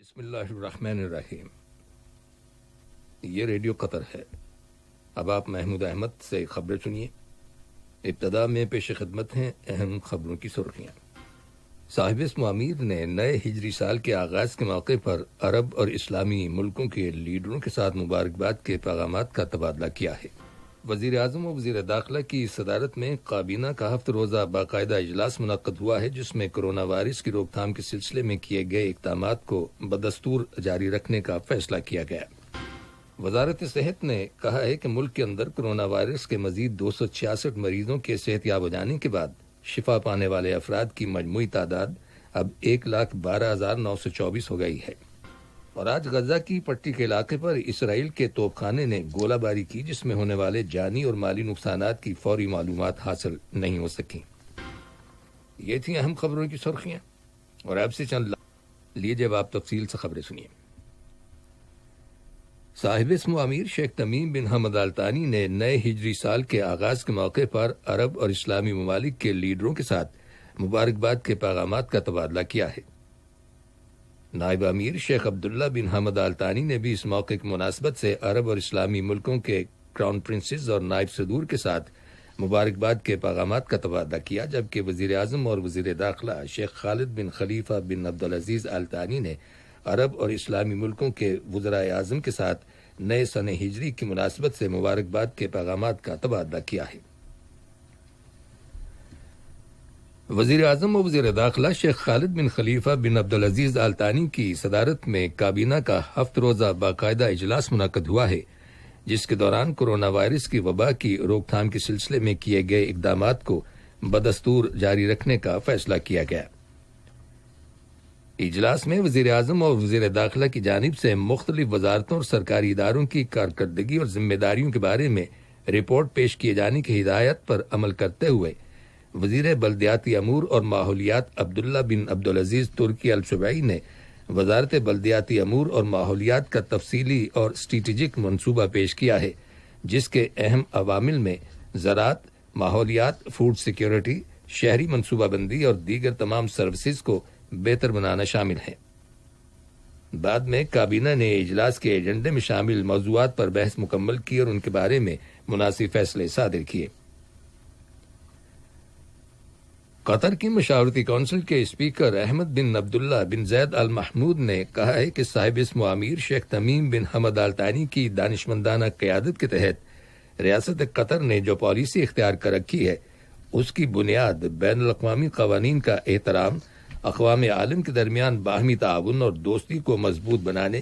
بسم اللہ الرحمن الرحیم۔ یہ ریڈیو قطر ہے۔ اب آپ محمود احمد سے خبریں سنیے۔ ابتدا میں پیش خدمت ہیں اہم خبروں کی سرخیاں۔ صاحب اسم امیر نے نئے ہجری سال کے آغاز کے موقع پر عرب اور اسلامی ملکوں کے لیڈروں کے ساتھ مبارکباد کے پیغامات کا تبادلہ کیا ہے۔ وزیر اعظم و وزیر داخلہ کی صدارت میں کابینہ کا ہفتہ روزہ باقاعدہ اجلاس منعقد ہوا ہے، جس میں کرونا وائرس کی روک تھام کے سلسلے میں کیے گئے اقدامات کو بدستور جاری رکھنے کا فیصلہ کیا گیا۔ وزارت صحت نے کہا ہے کہ ملک کے اندر کرونا وائرس کے مزید 266 مریضوں کے صحت یاب ہو جانے کے بعد شفا پانے والے افراد کی مجموعی تعداد اب 1,12,924 ہو گئی ہے۔ اور آج غزہ کی پٹی کے علاقے پر اسرائیل کے توپ خانے نے گولہ باری کی، جس میں ہونے والے جانی اور مالی نقصانات کی فوری معلومات حاصل نہیں ہو سکیں۔ یہ تھیں اہم خبروں کی سرخیاں، اور اب سے چند لیجیے اب آپ تفصیل سے خبریں سنیے۔ صاحب اسم امیر شیخ تمیم بن حمد آل ثانی نے نئے ہجری سال کے آغاز کے موقع پر عرب اور اسلامی ممالک کے لیڈروں کے ساتھ مبارکباد کے پیغامات کا تبادلہ کیا ہے۔ نائب امیر شیخ عبداللہ بن حمد آل ثانی نے بھی اس موقع کی مناسبت سے عرب اور اسلامی ملکوں کے کراؤن پرنسز اور نائب صدور کے ساتھ مبارکباد کے پیغامات کا تبادلہ کیا، جبکہ وزیر اعظم اور وزیر داخلہ شیخ خالد بن خلیفہ بن عبدالعزیز آل ثانی نے عرب اور اسلامی ملکوں کے وزرائے اعظم کے ساتھ نئے سن ہجری کی مناسبت سے مبارکباد کے پیغامات کا تبادلہ کیا ہے۔ وزیر اعظم و وزیر داخلہ شیخ خالد بن خلیفہ بن عبدالعزیز آل ثانی کی صدارت میں کابینہ کا ہفتہ روزہ باقاعدہ اجلاس منعقد ہوا ہے، جس کے دوران کرونا وائرس کی وبا کی روک تھام کے سلسلے میں کیے گئے اقدامات کو بدستور جاری رکھنے کا فیصلہ کیا گیا۔ اجلاس میں وزیر اعظم اور وزیر داخلہ کی جانب سے مختلف وزارتوں اور سرکاری اداروں کی کارکردگی اور ذمہ داریوں کے بارے میں رپورٹ پیش کیے جانے کی ہدایت پر عمل کرتے ہوئے وزیر بلدیاتی امور اور ماحولیات عبداللہ بن عبدالعزیز ترکی الشبعی نے وزارت بلدیاتی امور اور ماحولیات کا تفصیلی اور اسٹریٹجک منصوبہ پیش کیا ہے، جس کے اہم عوامل میں زراعت، ماحولیات، فوڈ سیکیورٹی، شہری منصوبہ بندی اور دیگر تمام سروسز کو بہتر بنانا شامل ہے۔ بعد میں کابینہ نے اجلاس کے ایجنڈے میں شامل موضوعات پر بحث مکمل کی اور ان کے بارے میں مناسب فیصلے صادر کیے۔ قطر کی مشاورتی کونسل کے اسپیکر احمد بن عبداللہ بن زید ال محمود نے کہا ہے کہ صاحب اسم امیر شیخ تمیم بن حمد آل ثانی کی دانشمندانہ قیادت کے تحت ریاست قطر نے جو پالیسی اختیار کر رکھی ہے، اس کی بنیاد بین الاقوامی قوانین کا احترام، اقوام عالم کے درمیان باہمی تعاون اور دوستی کو مضبوط بنانے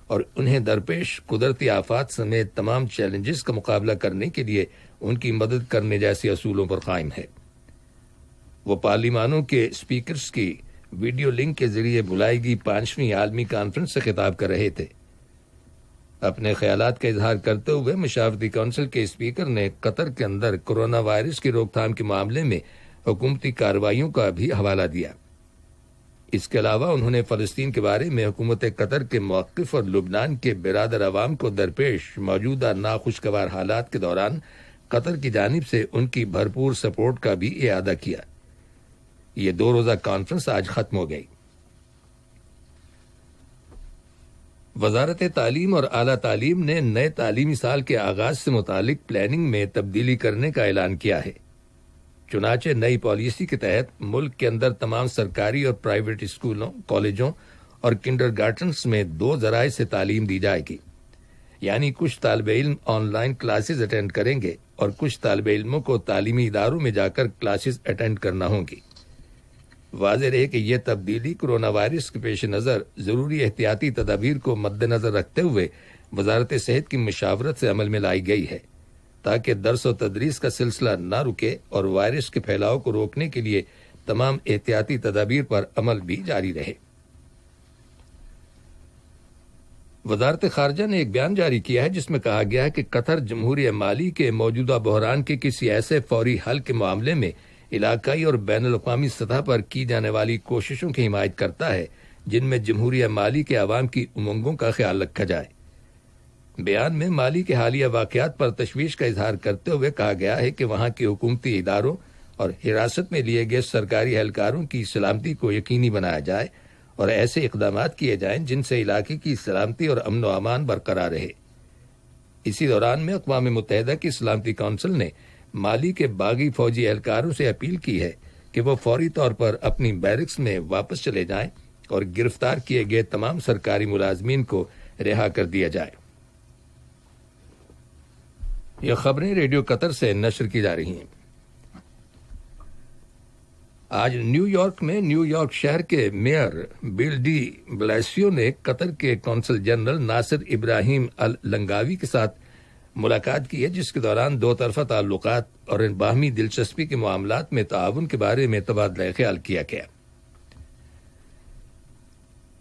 اور انہیں درپیش قدرتی آفات سمیت تمام چیلنجز کا مقابلہ کرنے کے لیے ان کی مدد کرنے جیسے اصولوں پر قائم ہے۔ وہ پارلیمانوں کے اسپیکرز کی ویڈیو لنک کے ذریعے بلائی گئی 5ویں عالمی کانفرنس سے خطاب کر رہے تھے۔ اپنے خیالات کا اظہار کرتے ہوئے مشاورتی کونسل کے اسپیکر نے قطر کے اندر کرونا وائرس کی روک تھام کے معاملے میں حکومتی کارروائیوں کا بھی حوالہ دیا۔ اس کے علاوہ انہوں نے فلسطین کے بارے میں حکومت قطر کے موقف اور لبنان کے برادر عوام کو درپیش موجودہ ناخوشگوار حالات کے دوران قطر کی جانب سے ان کی بھرپور سپورٹ کا بھی اعادہ کیا۔ یہ 2 روزہ کانفرنس آج ختم ہو گئی۔ وزارت تعلیم اور اعلیٰ تعلیم نے نئے تعلیمی سال کے آغاز سے متعلق پلاننگ میں تبدیلی کرنے کا اعلان کیا ہے۔ چنانچہ نئی پالیسی کے تحت ملک کے اندر تمام سرکاری اور پرائیویٹ اسکولوں، کالجوں اور کنڈر گارٹنز میں 2 ذرائع سے تعلیم دی جائے گی، یعنی کچھ طالب علم آن لائن کلاسز اٹینڈ کریں گے اور کچھ طالب علموں کو تعلیمی اداروں میں جا کر کلاسز اٹینڈ کرنا ہوں گی۔ واضح رہے کہ یہ تبدیلی کرونا وائرس کے پیش نظر ضروری احتیاطی تدابیر کو مد نظر رکھتے ہوئے وزارت صحت کی مشاورت سے عمل میں لائی گئی ہے، تاکہ درس و تدریس کا سلسلہ نہ رکے اور وائرس کے پھیلاؤ کو روکنے کے لیے تمام احتیاطی تدابیر پر عمل بھی جاری رہے۔ وزارت خارجہ نے ایک بیان جاری کیا ہے، جس میں کہا گیا ہے کہ قطر جمہوریہ مالی کے موجودہ بحران کے کسی ایسے فوری حل کے معاملے میں علاقائی اور بین الاقوامی سطح پر کی جانے والی کوششوں کی حمایت کرتا ہے، جن میں جمہوریہ مالی کے عوام کی امنگوں کا خیال رکھا جائے۔ بیان میں مالی کے حالیہ واقعات پر تشویش کا اظہار کرتے ہوئے کہا گیا ہے کہ وہاں کے حکومتی اداروں اور حراست میں لیے گئے سرکاری اہلکاروں کی سلامتی کو یقینی بنایا جائے اور ایسے اقدامات کیے جائیں جن سے علاقے کی سلامتی اور امن و امان برقرار رہے۔ اسی دوران میں اقوام متحدہ کی سلامتی کونسل نے مالی کے باغی فوجی اہلکاروں سے اپیل کی ہے کہ وہ فوری طور پر اپنی بیرکس میں واپس چلے جائیں اور گرفتار کیے گئے تمام سرکاری ملازمین کو رہا کر دیا جائے۔ یہ خبریں ریڈیو قطر سے نشر کی جا رہی ہیں۔ آج نیو یارک میں نیو یارک شہر کے میئر بل ڈی بلاسیو نے قطر کے قونصل جنرل ناصر ابراہیم اللنگاوی کے ساتھ ملاقات کی ہے، جس کے دوران دو طرفہ تعلقات اور باہمی دلچسپی کے معاملات میں تعاون کے بارے میں تبادلہ خیال کیا گیا۔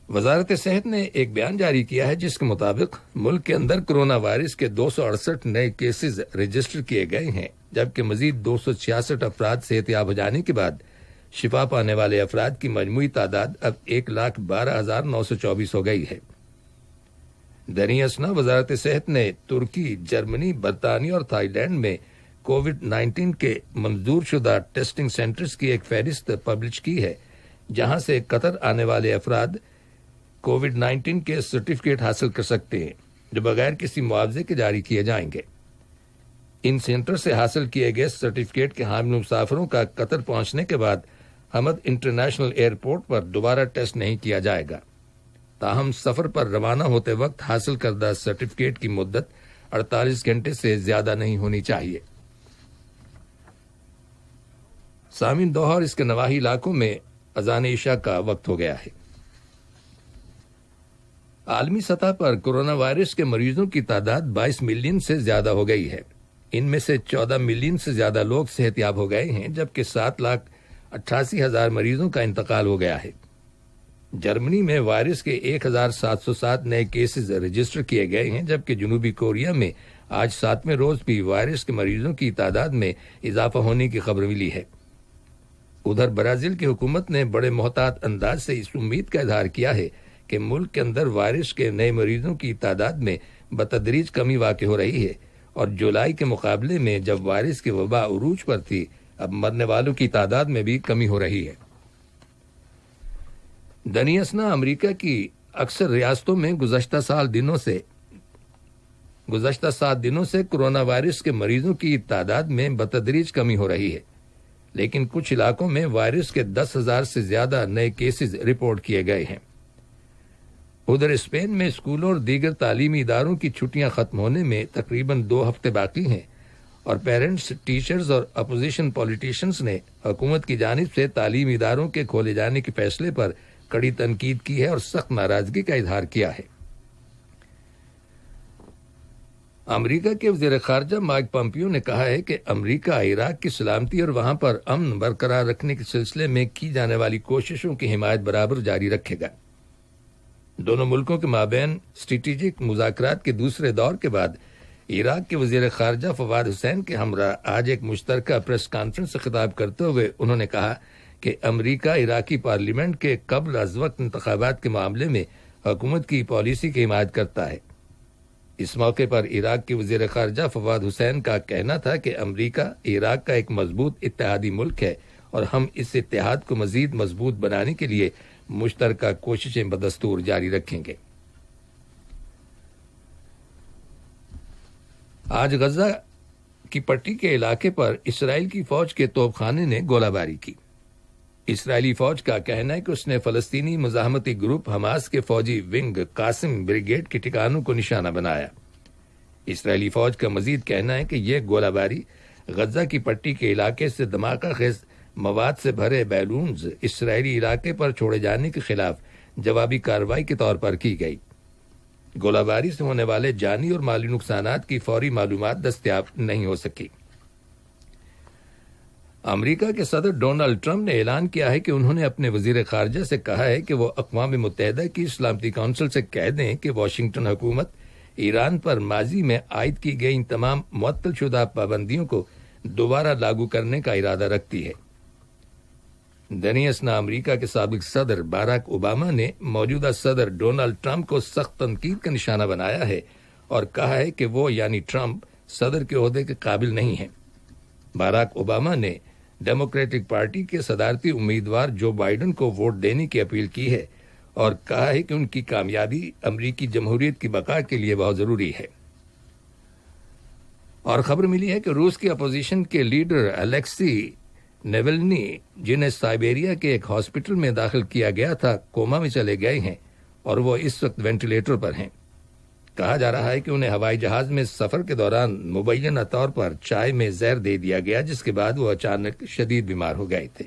وزارت صحت نے ایک بیان جاری کیا ہے جس کے مطابق ملک کے اندر کرونا وائرس کے 268 نئے کیسز رجسٹر کیے گئے ہیں، جبکہ مزید 266 افراد صحت یاب ہو جانے کے بعد شفا پانے والے افراد کی مجموعی تعداد اب 1,12,924 ہو گئی ہے۔ دریں اثنا وزارت صحت نے ترکی، جرمنی، برطانیہ اور تھائی لینڈ میں کووڈ-19 کے منظور شدہ ٹیسٹنگ سینٹرز کی ایک فہرست پبلش کی ہے، جہاں سے قطر آنے والے افراد کووڈ-19 کے سرٹیفکیٹ حاصل کر سکتے ہیں، جو بغیر کسی معاوضے کے جاری کیے جائیں گے۔ ان سینٹر سے حاصل کیے گئے سرٹیفکیٹ کے حامل مسافروں کا قطر پہنچنے کے بعد حمد انٹرنیشنل ایئرپورٹ پر دوبارہ ٹیسٹ نہیں کیا جائے گا۔ تاہم سفر پر روانہ ہوتے وقت حاصل کردہ سرٹیفکیٹ کی مدت 48 گھنٹے سے زیادہ نہیں ہونی چاہیے۔ سامعین، دوحہ اور اس کے نواحی علاقوں میں اذان عشاء کا وقت ہو گیا ہے۔ عالمی سطح پر کرونا وائرس کے مریضوں کی تعداد 22 ملین سے زیادہ ہو گئی ہے۔ ان میں سے 14 ملین سے زیادہ لوگ صحت یاب ہو گئے ہیں، جبکہ 7,88,000 مریضوں کا انتقال ہو گیا ہے۔ جرمنی میں وائرس کے 1,707 نئے کیسز رجسٹر کیے گئے ہیں، جبکہ جنوبی کوریا میں آج 7ویں روز بھی وائرس کے مریضوں کی تعداد میں اضافہ ہونے کی خبر ملی ہے۔ ادھر برازیل کی حکومت نے بڑے محتاط انداز سے اس امید کا اظہار کیا ہے کہ ملک کے اندر وائرس کے نئے مریضوں کی تعداد میں بتدریج کمی واقع ہو رہی ہے، اور جولائی کے مقابلے میں جب وائرس کی وبا عروج پر تھی، اب مرنے والوں کی تعداد میں بھی کمی ہو رہی ہے۔ دریں اثنا امریکہ کی اکثر ریاستوں میں گزشتہ 7 دنوں سے کرونا وائرس کے مریضوں کی تعداد میں بتدریج کمی ہو رہی ہے، لیکن کچھ علاقوں میں وائرس کے 10,000 سے زیادہ نئے کیسز رپورٹ کیے گئے ہیں۔ ادھر اسپین میں اسکولوں اور دیگر تعلیمی اداروں کی چھٹیاں ختم ہونے میں تقریباً 2 ہفتے باقی ہیں، اور پیرنٹس، ٹیچرز اور اپوزیشن پولیٹیشنز نے حکومت کی جانب سے تعلیمی اداروں کے کھولے جانے کے فیصلے پر کڑی تنقید کی ہے اور سخت ناراضگی کا اظہار کیا ہے۔ امریکہ کے وزیر خارجہ مائک پومپیو نے کہا ہے کہ امریکہ عراق کی سلامتی اور وہاں پر امن برقرار رکھنے کے سلسلے میں کی جانے والی کوششوں کی حمایت برابر جاری رکھے گا۔ دونوں ملکوں کے مابین اسٹریٹجک مذاکرات کے دوسرے دور کے بعد عراق کے وزیر خارجہ فواد حسین کے ہمراہ آج ایک مشترکہ پریس کانفرنس سے خطاب کرتے ہوئے انہوں نے کہا کہ امریکہ عراقی پارلیمنٹ کے قبل از وقت انتخابات کے معاملے میں حکومت کی پالیسی کی حمایت کرتا ہے۔ اس موقع پر عراق کے وزیر خارجہ فواد حسین کا کہنا تھا کہ امریکہ عراق کا ایک مضبوط اتحادی ملک ہے، اور ہم اس اتحاد کو مزید مضبوط بنانے کے لیے مشترکہ کوششیں بدستور جاری رکھیں گے۔ آج غزہ کی پٹی کے علاقے پر اسرائیل کی فوج کے توپ خانے نے گولہ باری کی۔ اسرائیلی فوج کا کہنا ہے کہ اس نے فلسطینی مزاحمتی گروپ حماس کے فوجی ونگ قاسم بریگیڈ کے ٹھکانوں کو نشانہ بنایا۔ اسرائیلی فوج کا مزید کہنا ہے کہ یہ گولہ باری غزہ کی پٹی کے علاقے سے دھماکہ خیز مواد سے بھرے بیلونز اسرائیلی علاقے پر چھوڑے جانے کے خلاف جوابی کارروائی کے طور پر کی گئی۔ گولہ باری سے ہونے والے جانی اور مالی نقصانات کی فوری معلومات دستیاب نہیں ہو سکی۔ امریکہ کے صدر ڈونلڈ ٹرمپ نے اعلان کیا ہے کہ انہوں نے اپنے وزیر خارجہ سے کہا ہے کہ وہ اقوام متحدہ کی سلامتی کونسل سے کہہ دیں کہ واشنگٹن حکومت ایران پر ماضی میں عائد کی گئی ان تمام معطل شدہ پابندیوں کو دوبارہ لاگو کرنے کا ارادہ رکھتی ہے۔ دریں اثنا امریکہ کے سابق صدر باراک اوباما نے موجودہ صدر ڈونلڈ ٹرمپ کو سخت تنقید کا نشانہ بنایا ہے اور کہا ہے کہ وہ یعنی ٹرمپ صدر کے عہدے کے قابل نہیں ہیں۔ باراک اوباما نے ڈیموکریٹک پارٹی کے صدارتی امیدوار جو بائیڈن کو ووٹ دینے کی اپیل کی ہے اور کہا ہے کہ ان کی کامیابی امریکی جمہوریت کی بقا کے لیے بہت ضروری ہے۔ اور خبر ملی ہے کہ روس کی اپوزیشن کے لیڈر الیکسی نیولنی، جنہیں سائبیریا کے ایک ہاسپٹل میں داخل کیا گیا تھا، کوما میں چلے گئے ہیں اور وہ اس وقت وینٹیلیٹر پر ہیں۔ کہا جا رہا ہے کہ انہیں ہوائی جہاز میں سفر کے دوران مبینہ طور پر چائے میں زہر دے دیا گیا، جس کے بعد وہ اچانک شدید بیمار ہو گئے تھے۔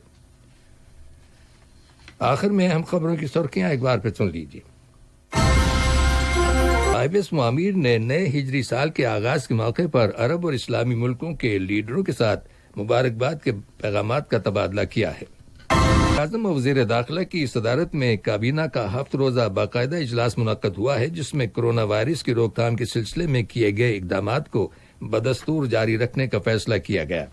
آخر میں اہم خبروں کی سرخیاں ایک بار پھر سن لیجیے۔ صاحب اسم عامر نے نئے ہجری سال کے آغاز کے موقع پر عرب اور اسلامی ملکوں کے لیڈروں کے ساتھ مبارکباد کے پیغامات کا تبادلہ کیا ہے۔ اعظم اور وزیر داخلہ کی صدارت میں کابینہ کا 7 روزہ باقاعدہ اجلاس منعقد ہوا ہے، جس میں کرونا وائرس کی روک تھام کے سلسلے میں کیے گئے اقدامات کو بدستور جاری رکھنے کا فیصلہ کیا گیا۔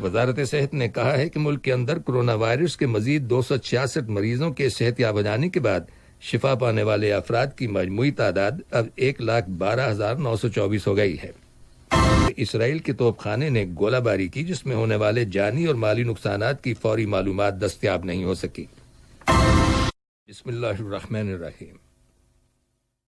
وزارت صحت نے کہا ہے کہ ملک کے اندر کرونا وائرس کے مزید 266 مریضوں کے صحت یاب ہو جانے کے بعد شفا پانے والے افراد کی مجموعی تعداد اب 1,12,924 ہو گئی ہے۔ اسرائیل کے توپ خانے نے گولہ باری کی، جس میں ہونے والے جانی اور مالی نقصانات کی فوری معلومات دستیاب نہیں ہو سکی۔ بسم اللہ الرحمن الرحیم۔